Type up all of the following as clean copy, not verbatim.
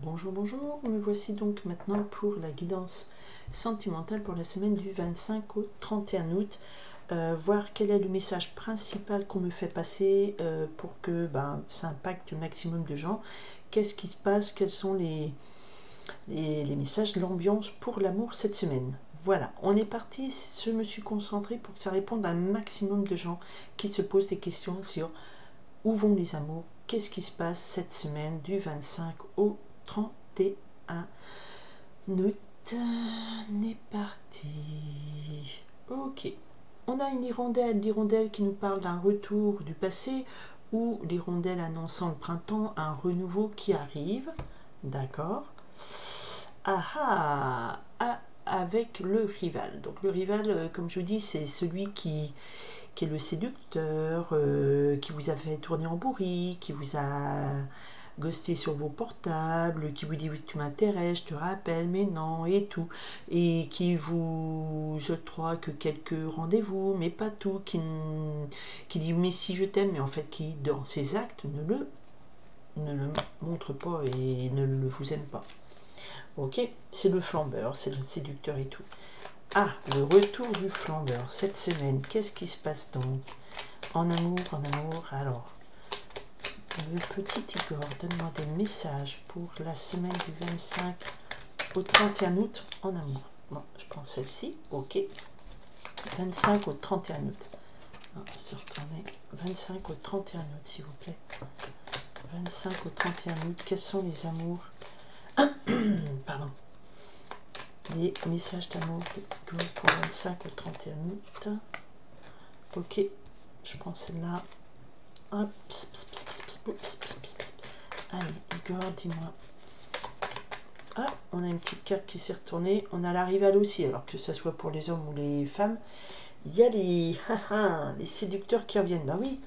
Bonjour, bonjour, me voici donc maintenant pour la guidance sentimentale pour la semaine du 25 au 31 août. Voir quel est le message principal qu'on me fait passer pour que ça impacte le maximum de gens. Qu'est-ce qui se passe, quels sont les messages, l'ambiance pour l'amour cette semaine. Voilà, on est parti, je me suis concentrée pour que ça réponde à un maximum de gens qui se posent des questions sur où vont les amours, qu'est-ce qui se passe cette semaine du 25 au 31 août. On est parti. Ok. On a une l'hirondelle qui nous parle d'un retour du passé ou l'hirondelle annonçant le printemps, un renouveau qui arrive. D'accord. Avec le rival. Donc le rival, comme je vous dis, c'est celui qui est le séducteur, qui vous a fait tourner en bourrique, qui vous a ghosté sur vos portables, qui vous dit oui, tu m'intéresses, je te rappelle, mais non, et tout, et qui vous octroie que quelques rendez-vous, mais pas tout, qui dit mais si je t'aime, mais en fait qui dans ses actes ne le montre pas et ne vous aime pas. Ok, c'est le flambeur, c'est le séducteur et tout. Ah, le retour du flambeur cette semaine, qu'est-ce qui se passe donc en amour, alors le petit Igor, donne-moi des messages pour la semaine du 25 au 31 août en amour. Bon, je prends celle-ci, ok. 25 au 31 août. Non, c'est retourné. 25 au 31 août, s'il vous plaît. 25 au 31 août, quels sont les amours pardon. Les messages d'amour pour 25 au 31 août. Ok, je prends celle-là. Hop. Allez, Igor, dis-moi. Ah, on a une petite carte qui s'est retournée. On a la rivale aussi, alors que ce soit pour les hommes ou les femmes. Il y a les séducteurs qui reviennent. Bah oui,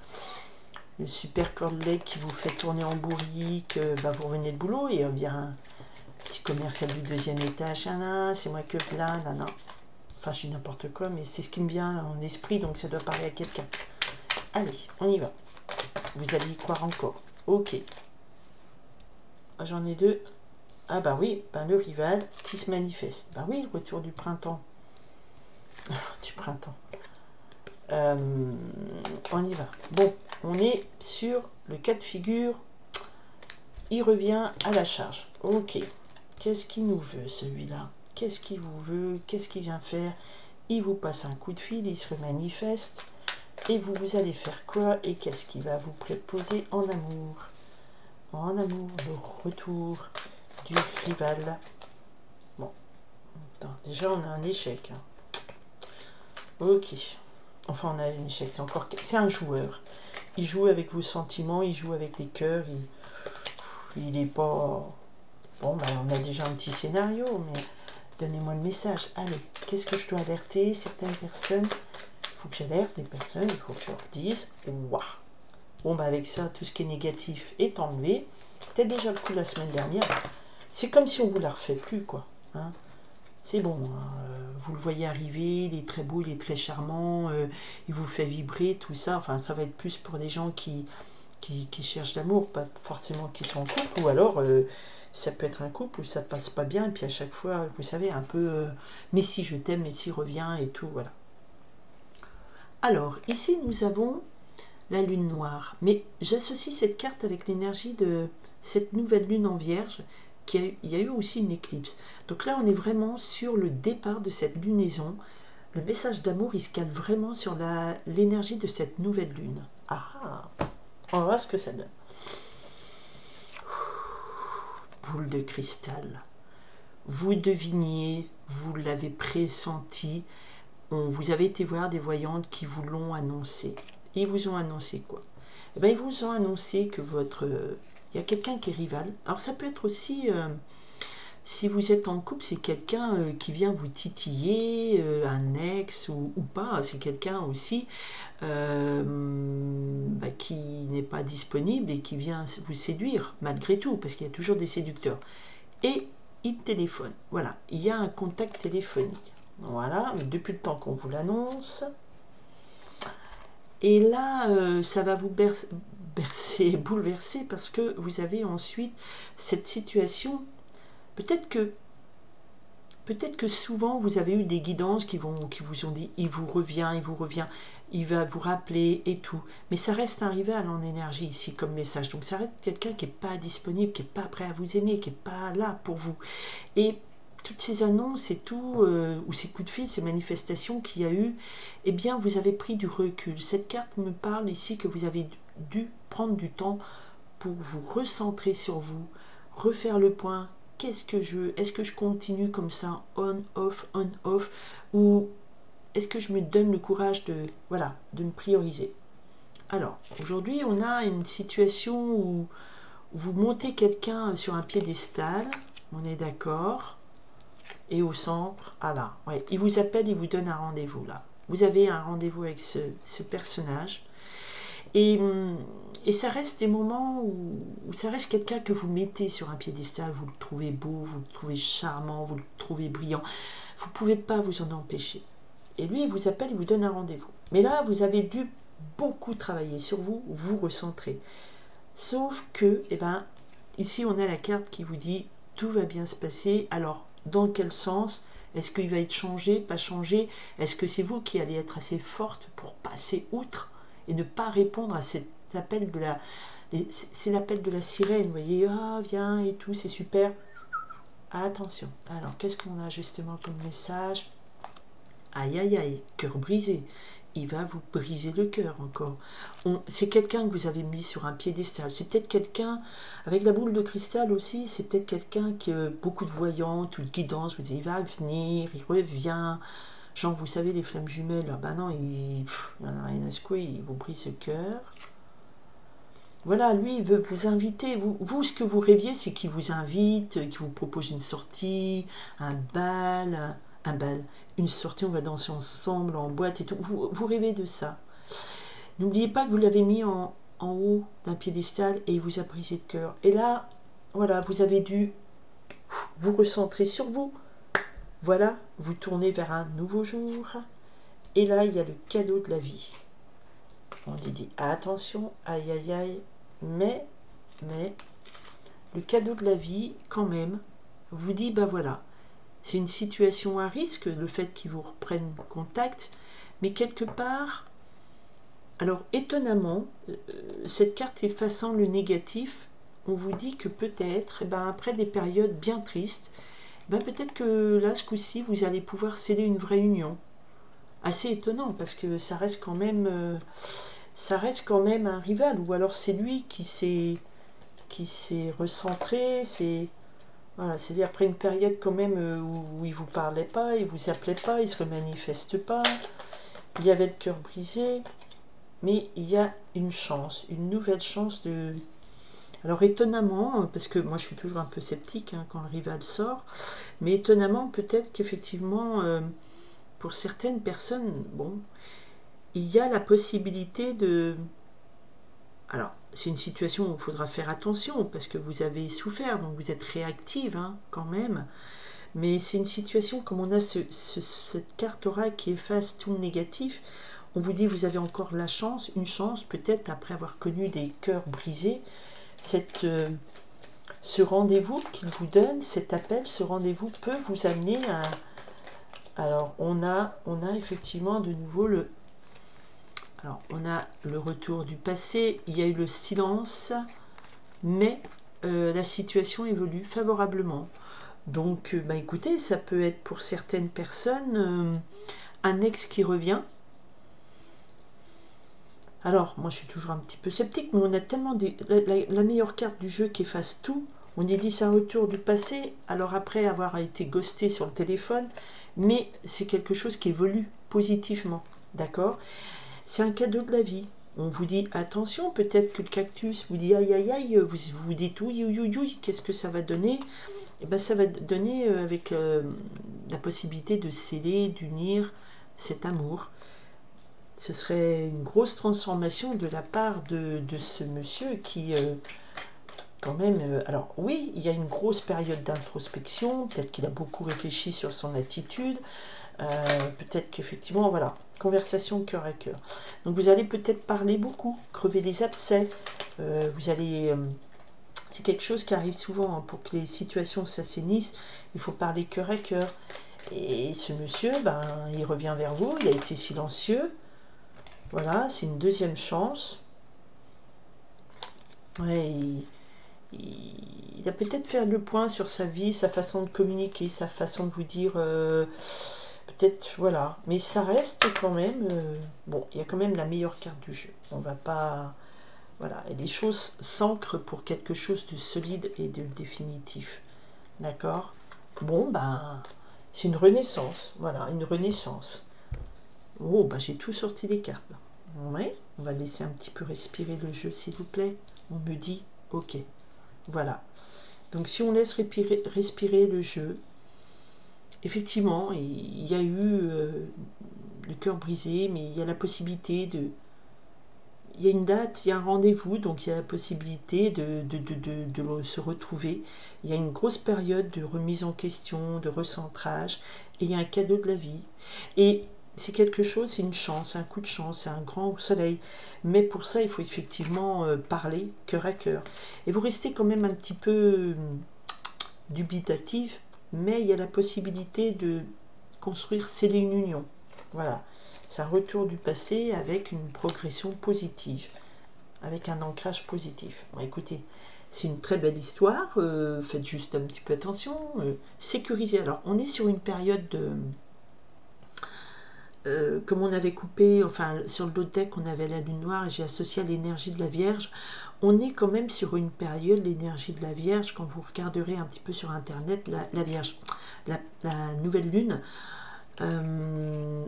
le super cordelet qui vous fait tourner en bourrique. Vous revenez de boulot et il y a un petit commercial du deuxième étage. C'est moi que là, non. Enfin, je dis n'importe quoi, mais c'est ce qui me vient en esprit, donc ça doit parler à quelqu'un. Allez, on y va. Vous allez y croire encore. Ok. J'en ai deux. Ah bah oui, le rival qui se manifeste. Bah oui, le retour du printemps. Du printemps. On y va. Bon, on est sur le cas de figure. Il revient à la charge. Ok. Qu'est-ce qu'il nous veut, celui-là? Qu'est-ce qu'il vous veut? Qu'est-ce qu'il vient faire? Il vous passe un coup de fil, il se manifeste. Et vous allez faire quoi? Et qu'est-ce qu'il va vous proposer en amour? En amour, le retour du rival. Bon, attends, déjà on a un échec. Ok. Enfin, on a un échec, c'est un joueur. Il joue avec vos sentiments, il joue avec les cœurs. Il est pas... Bon, on a déjà un petit scénario, mais donnez-moi le message. Allez, qu'est-ce que je dois alerter certaines personnes? Il faut que j'alerte des personnes, il faut que je leur dise waouh. Bon, avec ça, tout ce qui est négatif est enlevé. C'était déjà le coup la semaine dernière. C'est comme si on vous la refait plus, quoi. Hein, c'est bon, vous le voyez arriver, il est très beau, il est très charmant, il vous fait vibrer, tout ça. Enfin, ça va être plus pour des gens qui cherchent l'amour, pas forcément qui sont en couple, ou alors ça peut être un couple où ça passe pas bien, et puis à chaque fois, vous savez, un peu mais si je t'aime, mais si reviens, et tout, voilà. Alors, ici, nous avons la lune noire, mais j'associe cette carte avec l'énergie de cette nouvelle lune en vierge. Il y a eu aussi une éclipse. Donc là, on est vraiment sur le départ de cette lunaison. Le message d'amour, il se cale vraiment sur l'énergie de cette nouvelle lune. On va voir ce que ça donne. Boule de cristal. Vous deviniez, vous l'avez pressenti. Vous avez été voir des voyantes qui vous l'ont annoncé. Ils vous ont annoncé quoi? Ils vous ont annoncé que il y a quelqu'un qui est rival. Alors ça peut être aussi, si vous êtes en couple, c'est quelqu'un qui vient vous titiller, un ex ou pas. C'est quelqu'un aussi qui n'est pas disponible et qui vient vous séduire malgré tout, parce qu'il y a toujours des séducteurs. Et il téléphone. Voilà, il y a un contact téléphonique. Voilà, depuis le temps qu'on vous l'annonce. Et là, ça va vous bouleversé parce que vous avez ensuite cette situation. Peut-être que souvent vous avez eu des guidances qui vous ont dit il vous revient, il va vous rappeler et tout. Mais ça reste un rival en énergie ici comme message. Donc ça reste quelqu'un qui n'est pas disponible, qui n'est pas prêt à vous aimer, qui n'est pas là pour vous. Et toutes ces annonces et tout, ou ces coups de fil, ces manifestations qu'il y a eu, eh bien vous avez pris du recul. Cette carte me parle ici que vous avez dû prendre du temps pour vous recentrer sur vous, refaire le point. Qu'est-ce que je veux? Est-ce que je continue comme ça, on, off, ou est-ce que je me donne le courage de, voilà, de me prioriser? Alors, aujourd'hui, on a une situation où vous montez quelqu'un sur un piédestal, on est d'accord, et au centre, ah là, ouais, il vous appelle, il vous donne un rendez-vous là. Vous avez un rendez-vous avec ce personnage. Et ça reste des moments où ça reste quelqu'un que vous mettez sur un piédestal, vous le trouvez beau, vous le trouvez charmant, vous le trouvez brillant. Vous ne pouvez pas vous en empêcher. Et lui, il vous appelle, il vous donne un rendez-vous. Mais là, vous avez dû beaucoup travailler sur vous, vous recentrer. Sauf que, eh ben, ici, on a la carte qui vous dit « tout va bien se passer ». Alors, dans quel sens? Est-ce qu'il va être changé, pas changé? Est-ce que c'est vous qui allez être assez forte pour passer outre et ne pas répondre à cet appel de la... C'est l'appel de la sirène, vous voyez, ah, viens et tout, c'est super. Attention. Alors, qu'est-ce qu'on a justement comme message? Aïe, aïe, aïe, cœur brisé. Il va vous briser le cœur encore. C'est quelqu'un que vous avez mis sur un piédestal. C'est peut-être quelqu'un, avec la boule de cristal aussi, c'est peut-être quelqu'un qui a beaucoup de voyante ou de guidance. Vous dites, il va venir, il revient. Genre, vous savez, les flammes jumelles, ah ben non, il n'en a rien à secouer, il vous brise le cœur. Voilà, lui, il veut vous inviter. Vous, ce que vous rêviez, c'est qu'il vous invite, qu'il vous propose une sortie, un bal, une sortie, on va danser ensemble, en boîte et tout. Vous rêvez de ça. N'oubliez pas que vous l'avez mis en haut d'un piédestal et il vous a brisé le cœur. Et là, voilà, vous avez dû vous recentrer sur vous. Voilà, vous tournez vers un nouveau jour. Et là, il y a le cadeau de la vie. On lui dit, attention, aïe, aïe, aïe. Mais, le cadeau de la vie, quand même, vous dit, ben voilà, c'est une situation à risque, le fait qu'ils vous reprennent contact. Mais quelque part, alors étonnamment, cette carte effaçant le négatif, on vous dit que peut-être, eh ben, après des périodes bien tristes, ben peut-être que là, ce coup-ci, vous allez pouvoir sceller une vraie union. Assez étonnant, parce que ça reste quand même un rival, ou alors c'est lui qui s'est recentré, voilà, c'est après une période quand même où il vous parlait pas, il vous appelait pas, il se remanifeste pas, il y avait le cœur brisé, mais il y a une chance, une nouvelle chance de... Alors étonnamment, parce que moi je suis toujours un peu sceptique quand le rival sort, mais étonnamment peut-être qu'effectivement, pour certaines personnes, bon, il y a la possibilité de... Alors, c'est une situation où il faudra faire attention, parce que vous avez souffert, donc vous êtes réactive quand même, mais c'est une situation, comme on a cette carte oracle qui efface tout le négatif, on vous dit vous avez encore la chance, une chance, peut-être après avoir connu des cœurs brisés, ce rendez-vous qu'il vous donne, cet appel, ce rendez-vous peut vous amener à... Alors, on a effectivement de nouveau le... Alors, on a le retour du passé, il y a eu le silence, mais la situation évolue favorablement. Donc, bah, écoutez, ça peut être pour certaines personnes un ex qui revient. Alors, moi je suis toujours un petit peu sceptique, mais on a tellement la meilleure carte du jeu qui efface tout. On est dit c'est un retour du passé, alors après avoir été ghosté sur le téléphone, mais c'est quelque chose qui évolue positivement, d'accord? C'est un cadeau de la vie. On vous dit attention, peut-être que le cactus vous dit aïe aïe aïe, vous dites oui, oui, oui, oui, qu'est-ce que ça va donner? Et ben ça va donner avec la possibilité de sceller, d'unir cet amour. Ce serait une grosse transformation de la part de ce monsieur qui, quand même... alors oui, il y a une grosse période d'introspection, peut-être qu'il a beaucoup réfléchi sur son attitude, peut-être qu'effectivement, voilà, conversation cœur à cœur. Donc vous allez peut-être parler beaucoup, crever les abcès, Vous allez... c'est quelque chose qui arrive souvent, hein, pour que les situations s'assainissent, il faut parler cœur à cœur. Et ce monsieur, ben, il revient vers vous, il a été silencieux. Voilà, c'est une deuxième chance. Ouais, il a peut-être fait le point sur sa vie, sa façon de communiquer, sa façon de vous dire, peut-être, voilà. Mais ça reste quand même, bon, il y a quand même la meilleure carte du jeu. On va pas, voilà, et les choses s'ancrent pour quelque chose de solide et de définitif. D'accord? Bon, ben, c'est une renaissance, voilà, une renaissance. Oh, ben, j'ai tout sorti des cartes. Ouais, on va laisser un petit peu respirer le jeu, s'il vous plaît. On me dit, ok. Voilà. Donc si on laisse respirer le jeu, effectivement, il y a eu le cœur brisé, mais il y a la possibilité de... Il y a une date, il y a un rendez-vous, donc il y a la possibilité de se retrouver. Il y a une grosse période de remise en question, de recentrage, et il y a un cadeau de la vie. Et c'est quelque chose, c'est une chance, un coup de chance, c'est un grand soleil. Mais pour ça, il faut effectivement parler cœur à cœur. Et vous restez quand même un petit peu dubitatif, mais il y a la possibilité de construire, sceller une union. Voilà. C'est un retour du passé avec une progression positive, avec un ancrage positif. Bon, écoutez, c'est une très belle histoire, faites juste un petit peu attention, sécurisez. Alors, on est sur une période de... comme on avait coupé, enfin, sur le dos de deck, on avait la lune noire, et j'ai associé à l'énergie de la Vierge. On est quand même sur une période, l'énergie de la Vierge, quand vous regarderez un petit peu sur Internet, la Vierge, la nouvelle lune,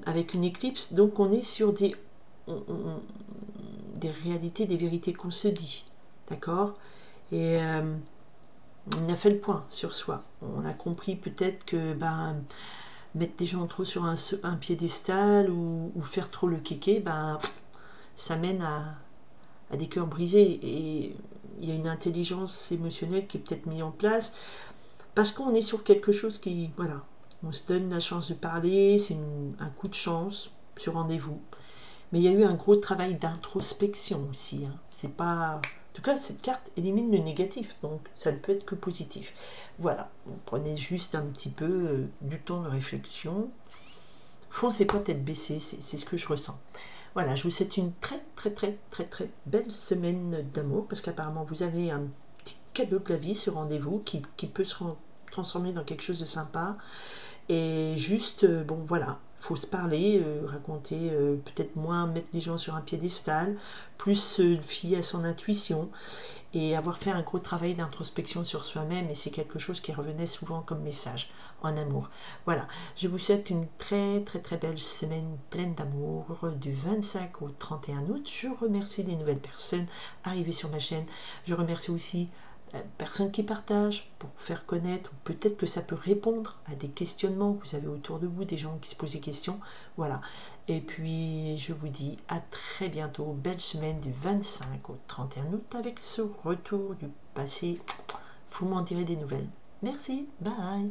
avec une éclipse, donc on est sur des réalités, des vérités qu'on se dit, d'accord? Et on a fait le point sur soi. On a compris peut-être que ben, mettre des gens trop sur un piédestal ou faire trop le kéké, ben, ça mène à des cœurs brisés. Et il y a une intelligence émotionnelle qui est peut-être mise en place parce qu'on est sur quelque chose qui, voilà, on se donne la chance de parler, c'est un coup de chance, ce rendez-vous. Mais il y a eu un gros travail d'introspection aussi. Hein. C'est pas... En tout cas, cette carte élimine le négatif, donc ça ne peut être que positif. Voilà, vous prenez juste un petit peu du temps de réflexion. Foncez pas tête baissée, c'est ce que je ressens. Voilà, je vous souhaite une très belle semaine d'amour, parce qu'apparemment vous avez un petit cadeau de la vie, ce rendez-vous, qui peut se transformer dans quelque chose de sympa. Et juste, bon voilà, faut se parler, raconter, peut-être moins mettre les gens sur un piédestal, plus se fier à son intuition et avoir fait un gros travail d'introspection sur soi-même, et c'est quelque chose qui revenait souvent comme message en amour. Voilà, je vous souhaite une très belle semaine pleine d'amour du 25 au 31 août. Je remercie les nouvelles personnes arrivées sur ma chaîne. Je remercie aussi personnes qui partagent pour faire connaître, ou peut-être que ça peut répondre à des questionnements que vous avez autour de vous, des gens qui se posent des questions. Voilà, et puis je vous dis à très bientôt, belle semaine du 25 au 31 août avec ce retour du passé. Vous m'en direz des nouvelles. Merci, bye.